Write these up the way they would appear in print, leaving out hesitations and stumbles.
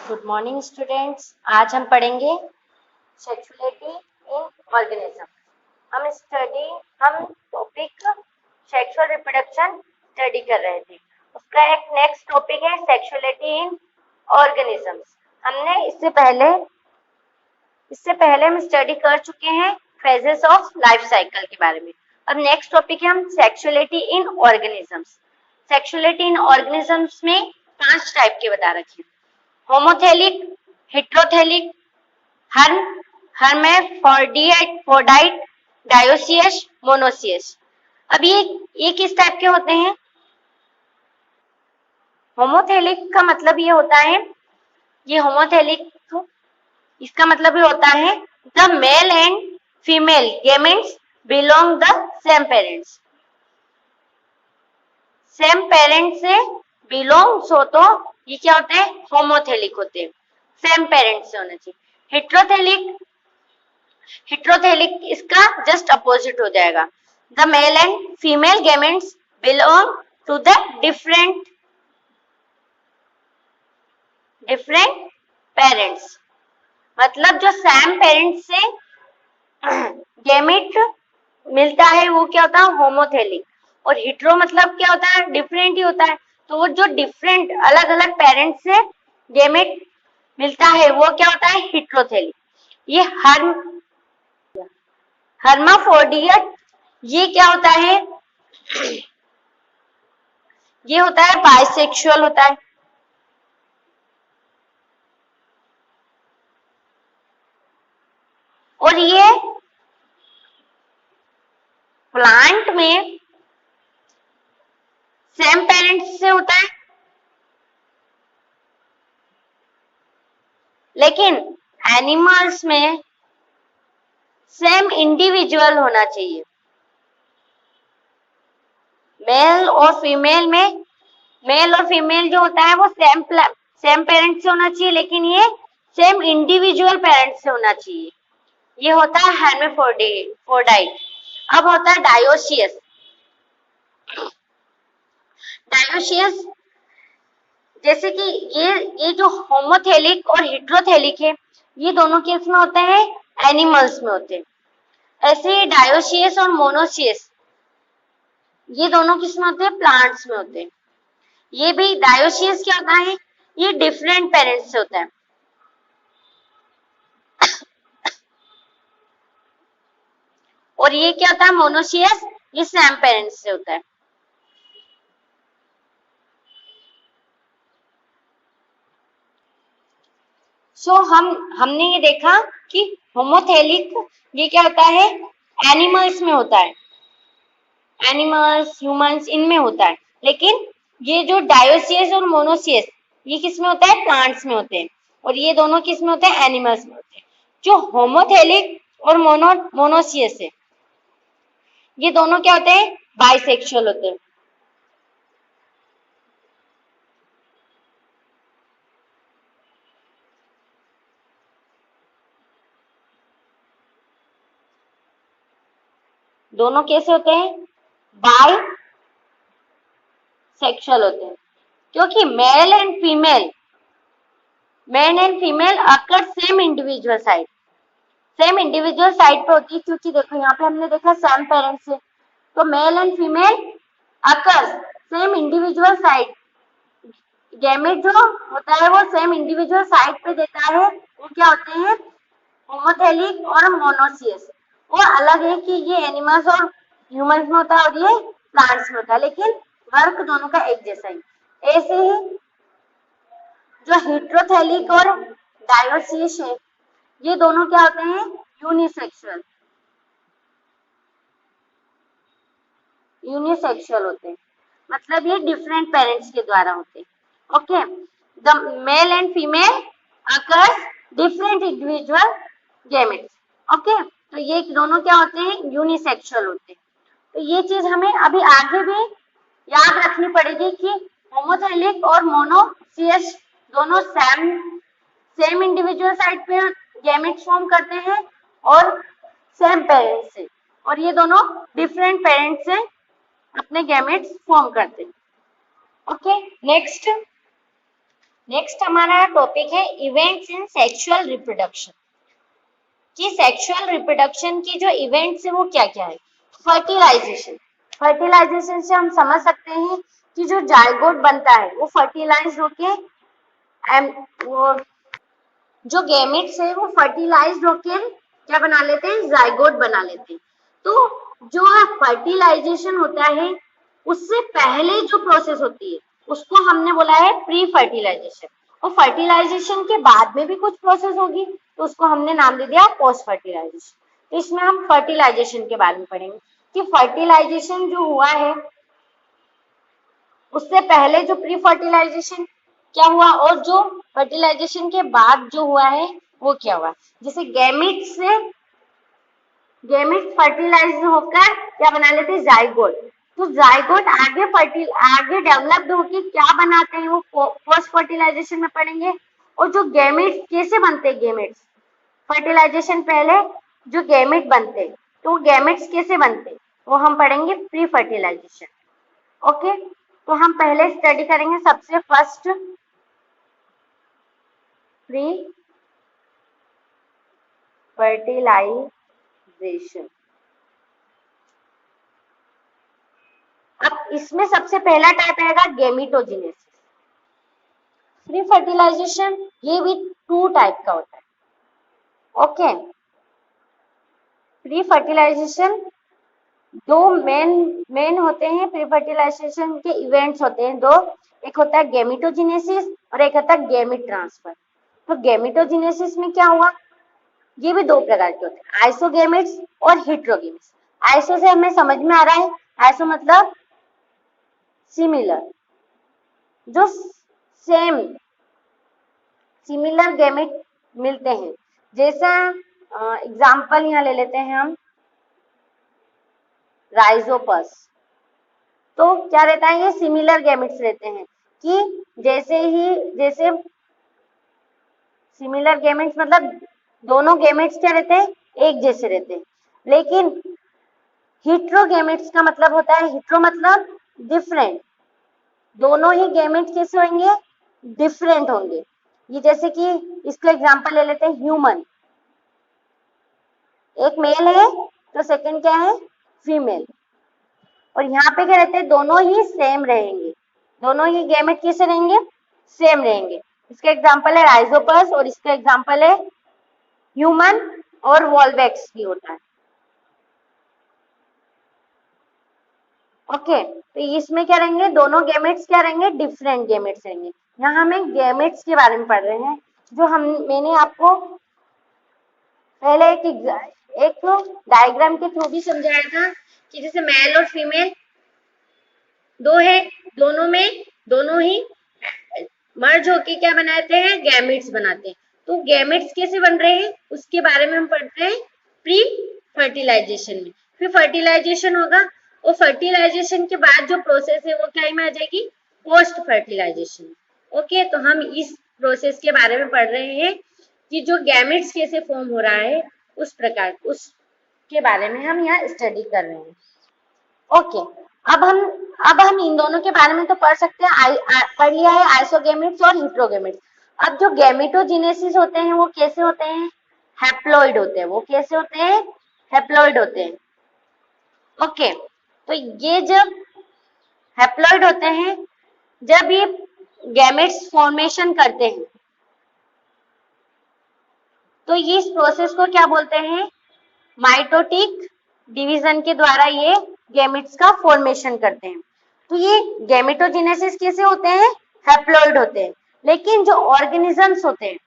Good morning students. आज हम पढ़ेंगे सेक्सुअलिटी इन ऑर्गेनिज्म। हम टॉपिक सेक्सुअल रिप्रोडक्शन स्टडी कर रहे थे। उसका एक नेक्स्ट टॉपिक है सेक्सुअलिटी इन ऑर्गेनिजम्स। हमने इससे पहले हम स्टडी कर चुके हैं फेजेस ऑफ लाइफ साइकिल के बारे में। अब नेक्स्ट टॉपिक है हम सेक्सुअलिटी इन ऑर्गेनिजम्स। सेक्सुअलिटी इन ऑर्गेनिजम्स में 5 टाइप के बता रखे हैं: होमोथेलिक, हेट्रोथेलिक, हर्मेफ्रोडिट, डायोसियस, मोनोसियस। अब ये किस टाइप के होते हैं? होमोथेलिक का मतलब ये होता है, ये होमोथेलिक इसका मतलब ये होता है the male and female gametes belong the same parents. Same parents से बिलोंग्स हो तो ये क्या होते हैं? होमोथेलिक होते हैं, सेम पेरेंट्स से होना चाहिए। हेट्रोथेलिक इसका जस्ट अपोजिट हो जाएगा। The male and female gametes belong to the different parents. मतलब जो सेम पेरेंट्स से गेमेट मिलता है वो क्या होता है? होमोथेलिक। और हिट्रो मतलब क्या होता है? डिफरेंट ही होता है। तो वो जो डिफरेंट अलग अलग पेरेंट्स से गेमेट मिलता है वो क्या होता है? हिट्रोथेलिक। ये हर्माफ्रोडिट ये क्या होता है? ये होता है बाइसेक्सुअल होता है। और ये प्लांट में सेम पेरेंट्स से होता है, लेकिन एनिमल्स में सेम इंडिविजुअल होना चाहिए। मेल और फीमेल जो होता है वो सेम पेरेंट्स से होना चाहिए, लेकिन ये सेम इंडिविजुअल पेरेंट्स से होना चाहिए। ये होता है हर्मेफ्रोडिट। अब होता है डायोसियस। जैसे कि ये जो होमोथेलिक और हेट्रोथेलिक है, ये दोनों केस में होते हैं, एनिमल्स में होते हैं। ऐसे ही डायोसियस और मोनोसियस ये दोनों किस में होते हैं? प्लांट्स में होते हैं। ये भी डायोसियस क्या होता है? ये डिफरेंट पेरेंट्स से होता है। और ये क्या होता है? मोनोसियस ये सेम पेरेंट्स से होता है। हमने ये देखा कि होमोथेलिक ये क्या होता है? एनिमल्स में होता है, एनिमल्स, ह्यूमंस इनमें होता है। लेकिन ये जो डायोसियस और मोनोसियस ये किस में होता है? प्लांट्स में होते हैं। और ये दोनों किस में होते हैं? एनिमल्स में होते हैं। जो होमोथेलिक और मोनोसियस है ये दोनों क्या होते हैं? बाइसेक्सुअल होते हैं। दोनों कैसे होते हैं? बाई सेक्सुअल होते हैं, क्योंकि mail and female occur same individual side पे होती है। क्योंकि देखो यहाँ पे हमने देखा सेम पेरेंट्स से, तो mail and female occur same individual side. Gamete जो होता है वो सेम इंडिविजुअल साइड पे देता है। वो क्या होते हैं? होमोथेलिक और मोनोसियस। वो अलग है कि ये एनिमल्स और ह्यूमंस में होता है और ये प्लांट्स में होता है, लेकिन वर्क दोनों का एक जैसा ही। ऐसे ही जो हेट्रोथेलिक और डायोसियस है ये दोनों क्या होते हैं? यूनिसेक्सुअल होते हैं। मतलब ये डिफरेंट पेरेंट्स के द्वारा होते हैं। Okay, the male and female occurs different individual gametes. Okay, तो ये दोनों क्या होते हैं? यूनिसेक्सुअल होते हैं। तो ये चीज हमें अभी आगे भी याद रखनी पड़ेगी कि होमोथेलिक और मोनोसियस दोनों सेम इंडिविजुअल साइड पे गेमेट्स फॉर्म करते हैं और सेम पेरेंट्स से, और ये दोनों डिफरेंट पेरेंट्स से अपने गेमेट्स फॉर्म करते हैं। ओके, नेक्स्ट नेक्स्ट हमारा टॉपिक है इवेंट्स इन सेक्सुअल रिप्रोडक्शन, कि सेक्सुअल रिप्रोडक्शन की जो इवेंट्स है वो क्या क्या है। फर्टिलाइजेशन, फर्टिलाइजेशन से हम समझ सकते हैं कि जो जायगोट बनता है वो फर्टिलाइज होके वो जो गैमेट्स है वो फर्टिलाइज होके क्या बना लेते हैं, जायगोट बना लेते हैं। तो जो फर्टिलाइजेशन होता है उससे पहले जो प्रोसेस होती है उसको हमने बोला है प्री फर्टिलाइजेशन, और फर्टिलाइजेशन के बाद में भी कुछ प्रोसेस होगी तो उसको हमने नाम दे दिया पोस्ट फर्टिलाइजेशन। तो इसमें हम फर्टिलाइजेशन के बारे में पढ़ेंगे कि फर्टिलाइजेशन जो हुआ है उससे पहले जो प्री फर्टिलाइजेशन क्या हुआ और जो फर्टिलाइजेशन के बाद जो हुआ है वो क्या हुआ। जैसे गैमेट्स फर्टिलाइज होकर क्या बना लेते हैं, जाइगोट। तो जाइगोट आगे डेवलप्ड होकर क्या बनाते हैं वो पोस्ट फर्टिलाइजेशन में पढ़ेंगे। और जो गैमेट्स कैसे बनते हैं, गैमेट्स फर्टिलाइजेशन पहले जो गैमेट बनते हैं तो गैमेट्स कैसे बनते हैं वो हम पढ़ेंगे प्री फर्टिलाइजेशन। ओके, तो हम पहले स्टडी करेंगे सबसे फर्स्ट प्री फर्टिलाइजेशन। अब इसमें सबसे पहला टाइप आएगा गैमेटोजेनेसिस। प्री फर्टिलाइजेशन ये भी 2 टाइप का होता है। ओके, प्री फर्टिलाइजेशन 2 मेन होते हैं। प्री फर्टिलाइजेशन के इवेंट्स होते हैं 2, एक होता है गैमेटोजेनेसिस और एक होता है गैमेट ट्रांसफर। तो गैमेटोजेनेसिस में क्या हुआ, ये भी 2 प्रकार के होते हैं, आइसोगैमेट्स और हेटेरोगैमेट्स। आइसो से हमें समझ में आ रहा है, आइसो मतलब सिमिलर, जो सेम सिमिलर गैमेट मिलते हैं। जैसा एग्जांपल यहाँ ले लेते हैं हम राइजोपस। तो क्या रहता है, ये सिमिलर गैमेट्स रहते हैं कि जैसे सिमिलर गैमेट्स मतलब दोनों गैमेट्स क्या रहते हैं, एक जैसे रहते हैं। लेकिन हेटेरोगैमेट्स का मतलब होता है, हेटेरो मतलब डिफरेंट, दोनों ही गैमेट्स कैसे होंगे, डिफरेंट होंगे। ये जैसे कि इसका एग्जांपल ले लेते हैं ह्यूमन, एक मेल है तो सेकंड क्या है, फीमेल। और यहाँ पे क्या रहते हैं, दोनों ही सेम रहेंगे, दोनों ही गैमेट कैसे रहेंगे, सेम रहेंगे। इसका एग्जांपल है राइजोपस और इसका एग्जांपल है ह्यूमन और वॉल्वेक्स भी होता है। ओके, तो इसमें क्या रहेंगे, दोनों गैमेट्स क्या रहेंगे, डिफरेंट गैमेट्स रहेंगे। यहाँ हमें गैमेट्स के बारे में पढ़ रहे हैं, जो मैंने आपको पहले एक डायग्राम के थ्रू भी समझाया था कि जैसे मेल और फीमेल 2 है, दोनों ही मर्ज होके क्या बनाते हैं, गैमेट्स बनाते हैं। तो गैमेट्स कैसे बन रहे हैं उसके बारे में हम पढ़ते हैं प्री फर्टिलाइजेशन में। फिर फर्टिलाइजेशन होगा और फर्टिलाइजेशन के बाद जो प्रोसेस है वो क्या में आ जाएगी, पोस्ट फर्टिलाइजेशन। ओके, तो हम इस प्रोसेस के बारे में पढ़ रहे हैं कि जो गैमेट्स कैसे फॉर्म हो रहा है उसके बारे में हम यहाँ स्टडी कर रहे हैं। ओके, अब हम इन दोनों के बारे में तो पढ़ सकते हैं, पढ़ लिया है आइसोगैमेट्स और हेटेरोगैमेट्स। अब जो गैमेटोजेनेसिस होते हैं वो कैसे होते हैं, हैप्लॉइड होते हैं। वो कैसे होते हैं, हैप्लॉइड होते हैं। ओके, तो ये जब हैप्लॉइड होते हैं, जब ये गैमेट्स फॉर्मेशन करते हैं तो ये इस प्रोसेस को क्या बोलते हैं, माइटोटिक डिवीजन के द्वारा ये गैमेट्स का फॉर्मेशन करते हैं। तो ये गैमेटोजेनेसिस कैसे होते हैं, हैप्लॉइड होते हैं। लेकिन जो ऑर्गेनिजम्स होते हैं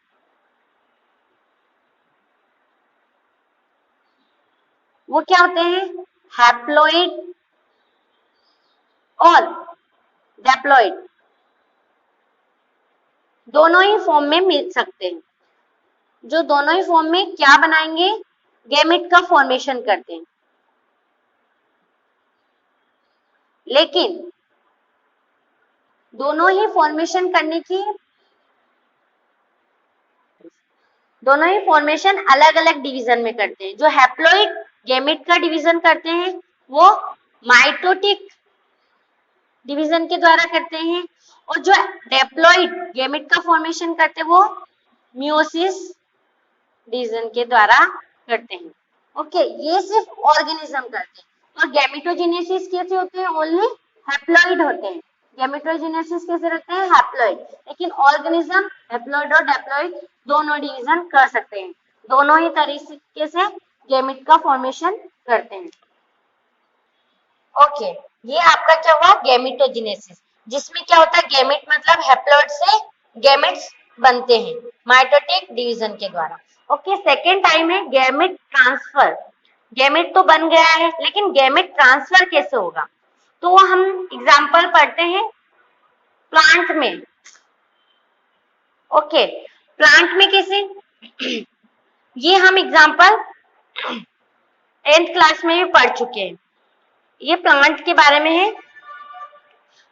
वो क्या होते हैं, हैप्लॉइड और डैप्लॉइड, दोनों ही फॉर्म में मिल सकते हैं। जो दोनों ही फॉर्म में क्या बनाएंगे, गैमेट का फॉर्मेशन करते हैं। लेकिन दोनों ही फॉर्मेशन अलग अलग डिवीजन में करते हैं। जो हैप्लॉइड गैमेट का डिवीजन करते हैं वो माइटोटिक डिवीजन के द्वारा करते हैं, और जो डेप्लॉइड गैमेट का फॉर्मेशन करते हैं वो मियोसिस डिवीजन के द्वारा करते हैं। ओके, ये सिर्फ ऑर्गेनिज्म करते हैं। और गैमेटोजेनेसिस कैसे होते हैं? ओनली हैप्लॉइड होते हैं। गैमेटोजेनेसिस कैसे रहते हैं? हैप्लॉइड। लेकिन ऑर्गेनिज्म हैप्लॉइड और डिप्लॉइड दोनों डिवीजन कर सकते हैं, दोनों ही तरीके से गैमेट का फॉर्मेशन करते हैं। ओके, ये आपका क्या हुआ? गैमेटोजेनेसिस, जिसमें क्या होता है? गैमेट मतलब हैप्लॉइड से गैमेट्स बनते हैं माइटोटिक डिवीजन के द्वारा। ओके, सेकेंड टाइम है गैमेट ट्रांसफर। गैमेट तो बन गया है, लेकिन गैमेट ट्रांसफर कैसे होगा? तो हम एग्जांपल पढ़ते हैं प्लांट में। ओके, प्लांट में कैसे? ये हम एग्जांपल 10th क्लास में भी पढ़ चुके हैं। ये प्लांट के बारे में है,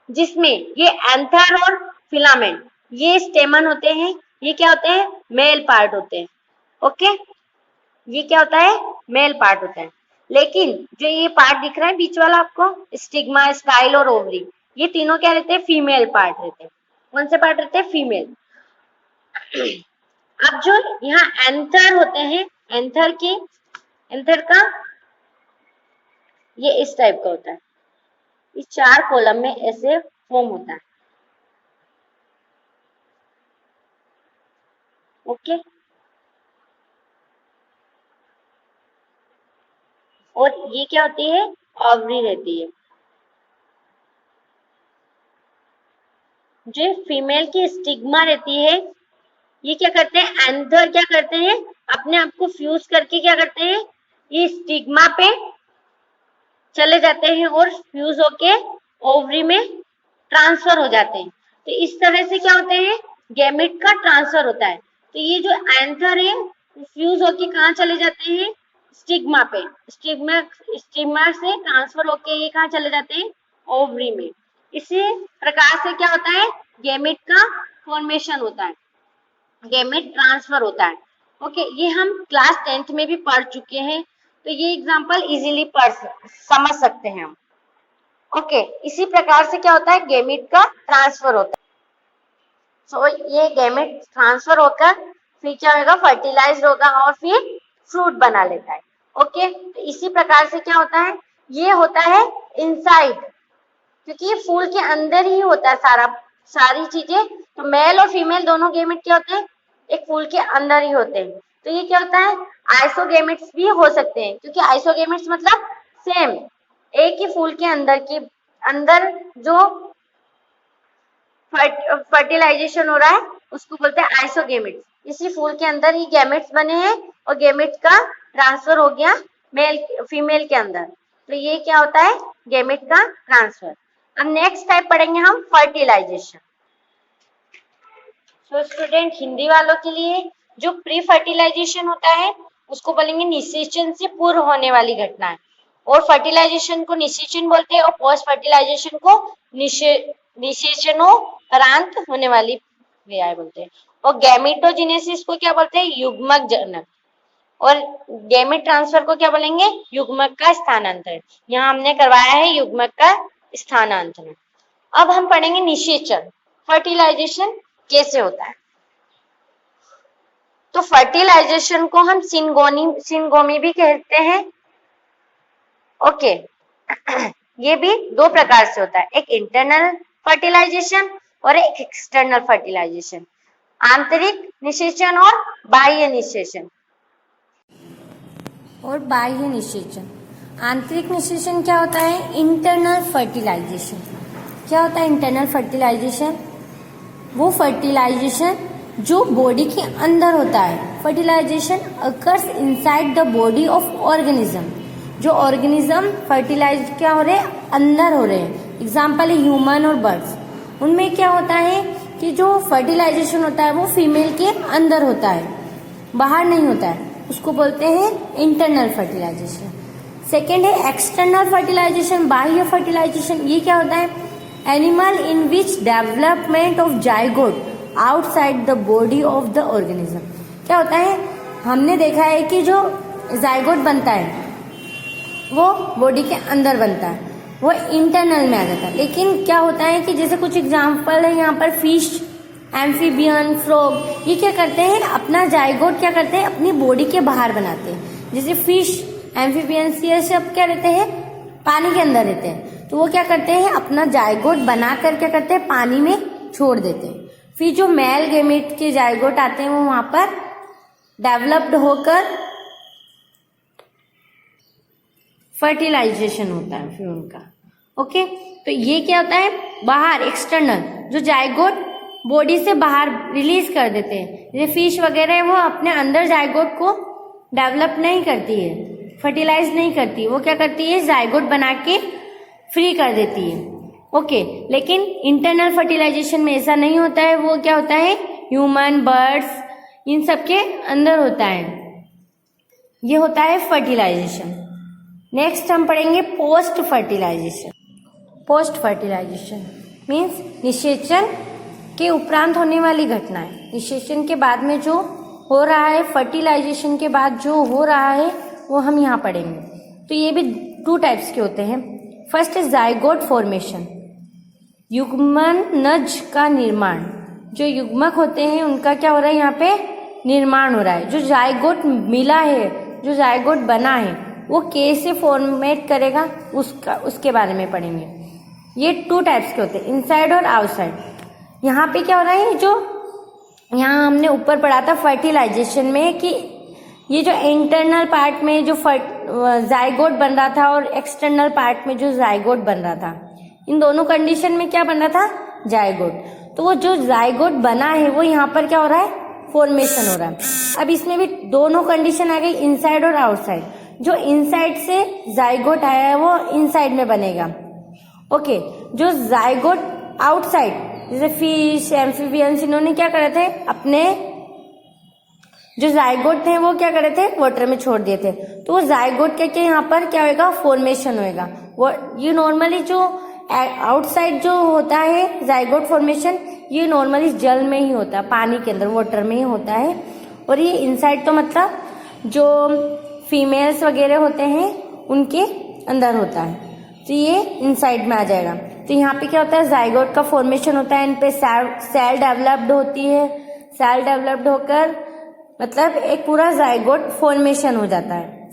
जिसमें ये एंथर और फिलामेंट, ये स्टेमन होते हैं। ये क्या होते हैं? मेल पार्ट होते हैं। ओके, ये क्या होता है? मेल पार्ट होता है। लेकिन जो ये पार्ट दिख रहा है बीच वाला आपको, स्टिग्मा, स्टाइल और ओवरी, ये तीनों क्या रहते हैं? फीमेल पार्ट रहते हैं। कौन से पार्ट रहते हैं? फीमेल। अब जो यहाँ एंथर होते हैं, एंथर का ये इस टाइप का होता है, इस 4 कॉलम में ऐसे फॉर्म होता है। ओके, और ये क्या होती है? ओवरी रहती है। जो फीमेल की स्टिग्मा रहती है, ये क्या करते हैं? एंथर क्या करते हैं? अपने आप को फ्यूज करके क्या करते हैं? ये स्टिग्मा पे चले जाते हैं और फ्यूज होके ओवरी में ट्रांसफर हो जाते हैं। तो इस तरह से क्या होते हैं? गैमेट का ट्रांसफर होता है। तो ये जो एंथर है फ्यूज होके कहाँ चले जाते हैं? स्टिग्मा पे। स्टिग्मा से ट्रांसफर होके ये कहाँ चले जाते हैं? ओवरी में। इसी प्रकार से क्या होता है? गैमेट का फॉर्मेशन होता है, गैमेट ट्रांसफर होता है। ओके, ये हम क्लास 10th में भी पढ़ चुके हैं, तो ये एग्जांपल इजीली समझ सकते हैं हम। ओके, इसी प्रकार से क्या होता है? गैमेट का ट्रांसफर होता है। सो ये गैमेट ट्रांसफर होकर फिर क्या होगा? फर्टिलाइज होगा और फिर फ्रूट बना लेता है। ओके, तो इसी प्रकार से क्या होता है? ये होता है इनसाइड, क्योंकि ये फूल के अंदर ही होता है सारी चीजें। तो मेल और फीमेल दोनों गैमेट क्या होते हैं? एक फूल के अंदर ही होते हैं। तो ये क्या होता है? आइसोगैमेट्स भी हो सकते हैं, क्योंकि आइसोगैमेट्स मतलब सेम एक ही फूल के अंदर जो फर्टिलाइजेशन हो रहा है उसको बोलते हैं आइसोगैमेट्स। इसी फूल के अंदर ही गैमेट्स बने हैं और गैमेट का ट्रांसफर हो गया फीमेल के अंदर। तो ये क्या होता है? गैमेट का ट्रांसफर। अब नेक्स्ट टाइप पढ़ेंगे हम फर्टिलाइजेशन। तो स्टूडेंट, हिंदी वालों के लिए जो प्री फर्टिलाइजेशन होता है उसको बोलेंगे निषेचन से पूर्व होने वाली घटना है, और फर्टिलाइजेशन को निषेचन बोलते हैं और पोस्ट फर्टिलाइजेशन को निषेचनोपरांत होने वाली क्रिया बोलते हैं। और गैमेटोजेनेसिस को क्या बोलते हैं? युग्मक जनक। और गैमेट ट्रांसफर को क्या बोलेंगे? युग्मक का स्थानांतरण। यहाँ हमने करवाया है युग्मक का स्थानांतरण। अब हम पढ़ेंगे निषेचन, फर्टिलाइजेशन कैसे होता है। तो फर्टिलाइजेशन को हम सिनगोमी भी कहते हैं। ओके, ये भी 2 प्रकार से होता है, एक इंटरनल फर्टिलाइजेशन और एक एक्सटर्नल फर्टिलाइजेशन, आंतरिक निषेचन और बाह्य निषेचन। और बाह्य निषेचन। आंतरिक निषेचन क्या होता है? Internal fertilisation. क्या होता है इंटरनल फर्टिलाइजेशन? वो फर्टिलाइजेशन जो बॉडी के अंदर होता है। Fertilisation occurs inside the body of organism. जो ऑर्गेनिज्म फर्टिलाइज क्या हो रहे हैं? अंदर हो रहे हैं। एग्जाम्पल है ह्यूमन और बर्ड्स। उनमें क्या होता है कि जो फर्टिलाइजेशन होता है वो फीमेल के अंदर होता है, बाहर नहीं होता है। उसको बोलते हैं इंटरनल फर्टिलाइजेशन। सेकेंड है एक्सटर्नल फर्टिलाइजेशन, बाह्य फर्टिलाइजेशन। ये क्या होता है? Animal in which development of zygote outside the body of the organism. क्या होता है? हमने देखा है कि जो जाइगोट बनता है वो बॉडी के अंदर बनता है, वो इंटरनल में आ जाता है। लेकिन क्या होता है कि जैसे कुछ एग्जाम्पल है यहाँ पर, फिश, एम्फीबियन, फ्रॉग, ये क्या करते हैं, अपना जाइगोट क्या करते हैं, अपनी बॉडी के बाहर बनाते हैं। जैसे फिश, एम्फीबियंस, ये सब क्या रहते हैं, पानी के अंदर रहते हैं, तो वो क्या करते हैं, अपना जाइगोट बनाकर क्या करते हैं, पानी में छोड़ देते हैं। फिर जो मेल गेमेट के जाइगोट आते हैं वो वहां पर डेवलप्ड होकर फर्टिलाइजेशन होता है फिर उनका। ओके, तो ये क्या होता है, बाहर एक्सटर्नल जो जाइगोट बॉडी से बाहर रिलीज कर देते हैं। जैसे फिश वगैरह है, वो अपने अंदर जाइगोट को डेवलप नहीं करती है, फर्टिलाइज नहीं करती, वो क्या करती है, जाइगोट बना के फ्री कर देती है। ओके, लेकिन इंटरनल फर्टिलाइजेशन में ऐसा नहीं होता है। वो क्या होता है, ह्यूमन, बर्ड्स, इन सब के अंदर होता है। ये होता है फर्टिलाइजेशन। नेक्स्ट हम पढ़ेंगे post fertilisation. Post fertilisation means निषेचन के उपरांत होने वाली घटनाएं। निषेचन के बाद में जो हो रहा है, फर्टिलाइजेशन के बाद जो हो रहा है, वो हम यहाँ पढ़ेंगे। तो ये भी 2 टाइप्स के होते हैं। फर्स्ट इज जाइगोट फॉर्मेशन, युग्मनज का निर्माण। जो युग्मक होते हैं उनका क्या हो रहा है, यहाँ पे निर्माण हो रहा है। जो जाइगोट मिला है, जो जाइगोट बना है, वो कैसे फॉर्मेट करेगा, उसके बारे में पढ़ेंगे। ये 2 टाइप्स के होते हैं, इनसाइड और आउटसाइड। यहाँ पे क्या हो रहा है, जो यहाँ हमने ऊपर पढ़ा था फर्टिलाइजेशन में, कि ये जो इंटरनल पार्ट में जो जाइगोट बन रहा था और एक्सटर्नल पार्ट में जो जाइगोट बन रहा था, इन दोनों कंडीशन में क्या बन रहा था, जाइगोट। तो वो जो जाइगोट बना है वो यहाँ पर क्या हो रहा है, फॉर्मेशन हो रहा है। अब इसमें भी दोनों कंडीशन आ गई, इनसाइड और आउटसाइड। जो इनसाइड से जाइगोट आया है वो इनसाइड में बनेगा। ओके, जो जाइगोट आउटसाइड, जैसे फिश, एम्फीबियंस, इन्होंने क्या करे थे, अपने जो जाइगोट थे वो क्या करे थे, वाटर में छोड़ दिए थे। तो वो जाइगोट के यहाँ पर क्या होगा, फॉर्मेशन होएगा। वो ये नॉर्मली जो आउटसाइड जो होता है जाइगोट फॉर्मेशन, ये नॉर्मली जल में ही होता है, पानी के अंदर, वाटर में ही होता है। और ये इनसाइड तो मतलब जो फीमेल्स वगैरह होते हैं उनके अंदर होता है, तो ये इनसाइड में आ जाएगा। तो यहाँ पे क्या होता है, जाइगोट का फॉर्मेशन होता है, इन पे सेल डेवलप्ड होती है। सेल डेवलप्ड होकर मतलब एक पूरा जाइगोट फॉर्मेशन हो जाता है।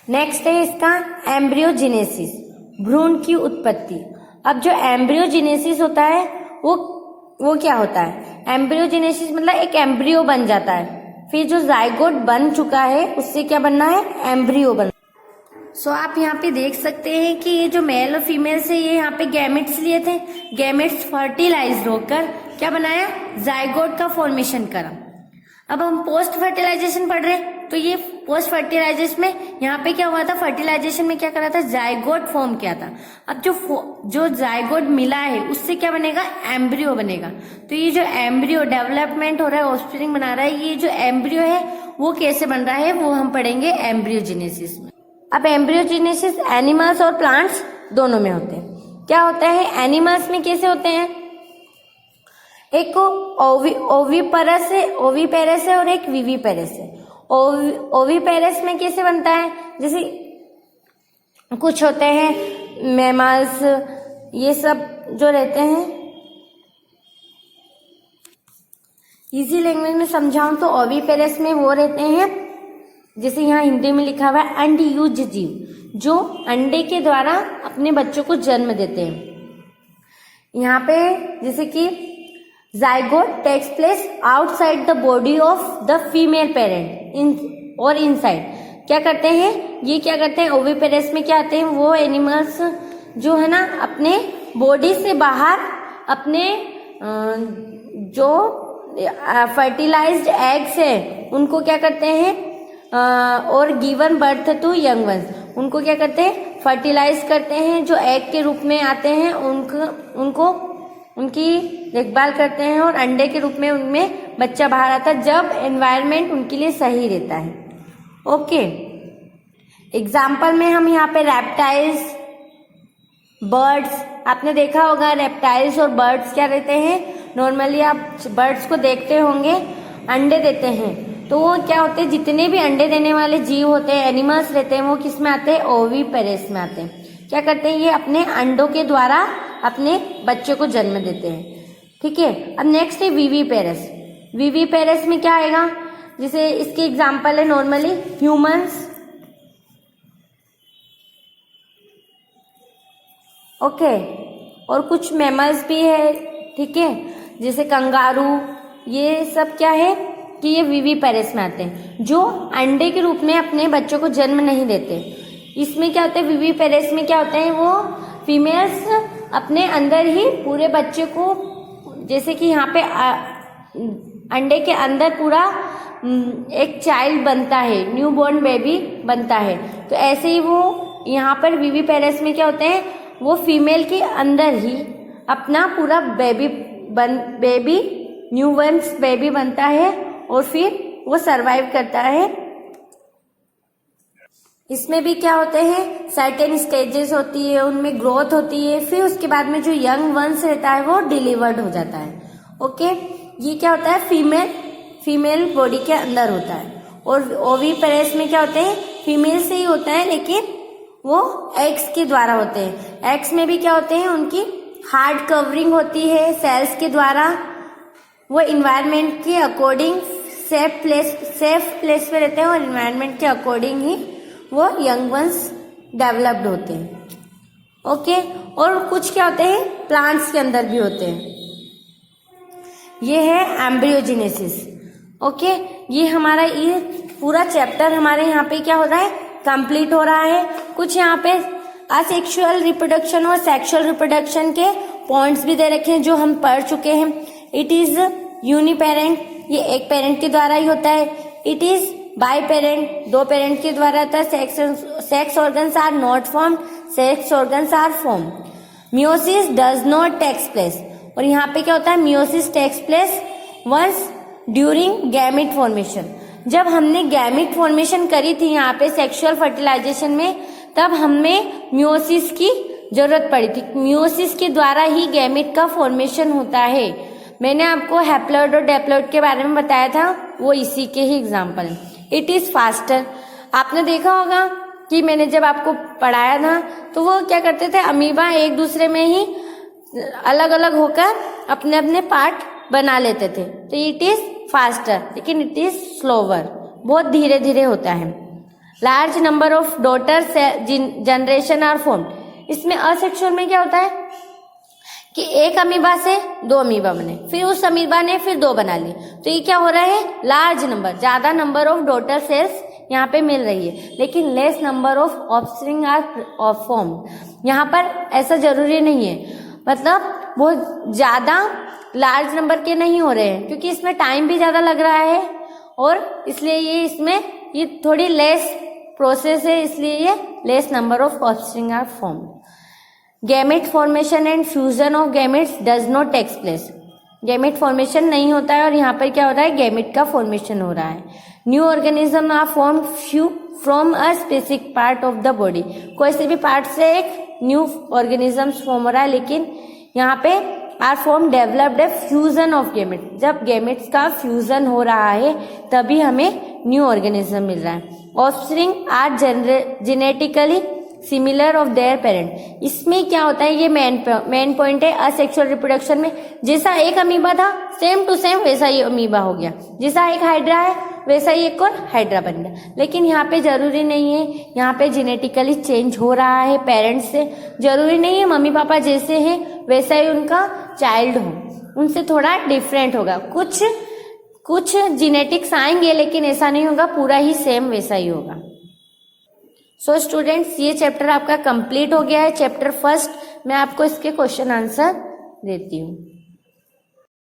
नेक्स्ट है इसका एम्ब्रियोजेनेसिस, भ्रूण की उत्पत्ति। अब जो एम्ब्रियोजेनेसिस होता है वो क्या होता है, एम्ब्रियोजेनेसिस मतलब एक एम्ब्रियो बन जाता है। फिर जो जाइगोट बन चुका है उससे क्या बनना है, एम्ब्रियो बनना। सो आप यहाँ पे देख सकते हैं कि ये जो मेल और फीमेल से ये यहाँ पे गैमेट्स लिए थे, गैमेट्स फर्टिलाइज्ड होकर क्या बनाया, जाइगोट का फॉर्मेशन करा। अब हम पोस्ट फर्टिलाइजेशन पढ़ रहे हैं, तो ये पोस्ट फर्टिलाइजेशन में यहाँ पे क्या हुआ था, फर्टिलाइजेशन में क्या करा था, जाइगोट फॉर्म किया था। अब जो जाइगोट मिला है उससे क्या बनेगा, एम्ब्रियो बनेगा। तो ये जो एम्ब्रियो डेवलपमेंट हो रहा है, ऑफस्प्रिंग बना रहा है, ये जो एम्ब्रियो है वो कैसे बन रहा है, वो हम पढ़ेंगे एम्ब्रियोजेनेसिस में। अब एम्ब्रियोजेनेसिस एनिमल्स और प्लांट्स दोनों में होते हैं। क्या होता है, एनिमल्स में कैसे होते हैं, एक ओविपेरस है और एक विविपेरस है। ओविपेरस में कैसे बनता है, जैसे कुछ होते हैं मैमल्स, ये सब जो रहते हैं, इजी लैंग्वेज में समझाऊं तो ओविपेरस में वो रहते हैं, जैसे यहाँ हिंदी में लिखा हुआ है अंडयूज जीव, जो अंडे के द्वारा अपने बच्चों को जन्म देते हैं। यहाँ पे जैसे कि zygote takes place outside the body of the female parent in और इनसाइड। क्या करते हैं, ये क्या करते हैं, ओविपेरस में क्या आते हैं, वो एनिमल्स जो है ना अपने बॉडी से बाहर अपने जो फर्टिलाइज्ड एग्स है उनको क्या करते हैं, और given birth to young ones, उनको क्या करते हैं, फर्टिलाइज करते हैं। जो एग के रूप में आते हैं उनको उनकी देखभाल करते हैं और अंडे के रूप में उनमें बच्चा बाहर आता है, जब एनवायरनमेंट उनके लिए सही रहता है। ओके, एग्जाम्पल में हम यहाँ पे रेप्टाइल्स, बर्ड्स, आपने देखा होगा रेप्टाइल्स और बर्ड्स क्या रहते हैं, नॉर्मली आप बर्ड्स को देखते होंगे, अंडे देते हैं। तो वो क्या होते हैं, जितने भी अंडे देने वाले जीव होते हैं, एनिमल्स रहते हैं, वो किस में आते हैं, ओविपेरस में आते हैं। क्या करते हैं, ये अपने अंडों के द्वारा अपने बच्चे को जन्म देते हैं। ठीक है, अब नेक्स्ट है विविपेरस। विविपेरस में क्या आएगा, जैसे इसके एग्जाम्पल है नॉर्मली ह्यूमंस, ओके, और कुछ मैमल्स भी है। ठीक है, जैसे कंगारू, ये सब क्या है कि ये विविपेरस में आते हैं, जो अंडे के रूप में अपने बच्चों को जन्म नहीं देते। इसमें क्या होता है, विविपेरस में क्या होता है, वो फीमेल्स अपने अंदर ही पूरे बच्चे को, जैसे कि यहाँ पे अंडे के अंदर पूरा एक चाइल्ड बनता है, न्यू बॉर्न बेबी बनता है, तो ऐसे ही वो यहाँ पर विविपेरस में क्या होते हैं, वो फीमेल के अंदर ही अपना पूरा बेबी न्यू बॉर्न बेबी बनता है और फिर वो सरवाइव करता है। इसमें भी क्या होते हैं, सर्टेन स्टेजेस होती है, उनमें ग्रोथ होती है, फिर उसके बाद में जो यंग वंस रहता है वो डिलीवर्ड हो जाता है। ओके, ये क्या होता है, फीमेल बॉडी के अंदर होता है। और ओविपेरस में क्या होते हैं, फीमेल से ही होता है, लेकिन वो एग्स के द्वारा होते हैं। एग्स में भी क्या होते हैं, उनकी हार्ड कवरिंग होती है सेल्स के द्वारा, वो इन्वायरमेंट के अकॉर्डिंग सेफ प्लेस पे रहते हैं और इन्वायरमेंट के अकॉर्डिंग ही वो यंग वंस डेवलप्ड होते हैं। ओके, और कुछ क्या होते हैं, प्लांट्स के अंदर भी होते हैं। ये है एम्ब्रियोजेनेसिस। ओके, ये हमारा ये पूरा चैप्टर हमारे यहाँ पे क्या हो रहा है, कंप्लीट हो रहा है। कुछ यहाँ पे असेक्सुअल रिप्रोडक्शन और सेक्सुअल रिप्रोडक्शन के पॉइंट्स भी दे रखे हैं जो हम पढ़ चुके हैं। इट इज यूनिपेरेंट, ये एक पेरेंट के द्वारा ही होता है। इट इज बाई पेरेंट, दो पेरेंट के द्वारा होता है। Sex organs are not formed, sex organs are formed. Meiosis does not takes place, और यहाँ पे क्या होता है, meiosis takes place once during gamete formation. जब हमने गैमेट फॉर्मेशन करी थी यहाँ पे सेक्सुअल फर्टिलाइजेशन में, तब हमें मियोसिस की जरूरत पड़ी थी। मियोसिस के द्वारा ही गैमेट का फॉर्मेशन होता है। मैंने आपको हैप्लॉइड और डेप्लॉइड के बारे में बताया था, वो इसी के ही एग्जाम्पल है। इट इज फास्टर, आपने देखा होगा कि मैंने जब आपको पढ़ाया था तो वो क्या करते थे, अमीबा एक दूसरे में ही अलग अलग होकर अपने अपने पार्ट बना लेते थे। तो इट इज फास्टर, लेकिन इट इज स्लोवर, बहुत धीरे धीरे होता है। Large number of daughters generation are formed. इसमें असेक्सुअल में क्या होता है कि एक अमीबा से दो अमीबा बने, फिर उस अमीबा ने फिर दो बना ली, तो ये क्या हो रहा है, लार्ज नंबर, ज्यादा नंबर ऑफ डॉटर सेल्स यहाँ पे मिल रही है, लेकिन less number of offspring are formed. यहाँ पर ऐसा जरूरी नहीं है, मतलब बहुत ज्यादा लार्ज नंबर के नहीं हो रहे हैं, क्योंकि इसमें टाइम भी ज्यादा लग रहा है और इसलिए ये इसमें ये थोड़ी लेस प्रोसेस है, इसलिए ये less number of offspring are formed. Gamete formation and fusion of gametes does not takes place. Gamete formation नहीं होता है और यहाँ पर क्या हो रहा है, गैमेट का फॉर्मेशन हो रहा है। New organism are form from a specific part of the body. कोई से भी पार्ट से एक न्यू ऑर्गेनिज्म फॉर्म हो रहा है, लेकिन यहाँ पे are form developed a fusion of gamete. जब गैमेट्स का फ्यूजन हो रहा है तभी हमें न्यू ऑर्गेनिज्म मिल रहा है। Offspring are genetically similar of their parent. इसमें क्या होता है, ये मेन पॉइंट है असेक्सुअल रिप्रोडक्शन में। जैसा एक अमीबा था सेम टू सेम वैसा ही अमीबा हो गया, जैसा एक हाइड्रा है वैसा ही एक और हाइड्रा बन गया। लेकिन यहाँ पे जरूरी नहीं है, यहाँ पे जेनेटिकली चेंज हो रहा है पेरेंट्स से। जरूरी नहीं है मम्मी पापा जैसे हैं वैसा ही उनका चाइल्ड हो, उनसे थोड़ा डिफरेंट होगा। कुछ जेनेटिक्स आएंगे, लेकिन ऐसा नहीं होगा पूरा ही सेम वैसा ही होगा। सो स्टूडेंट्स, ये चैप्टर आपका कंप्लीट हो गया है। चैप्टर फर्स्ट मैं आपको इसके क्वेश्चन आंसर देती हूँ।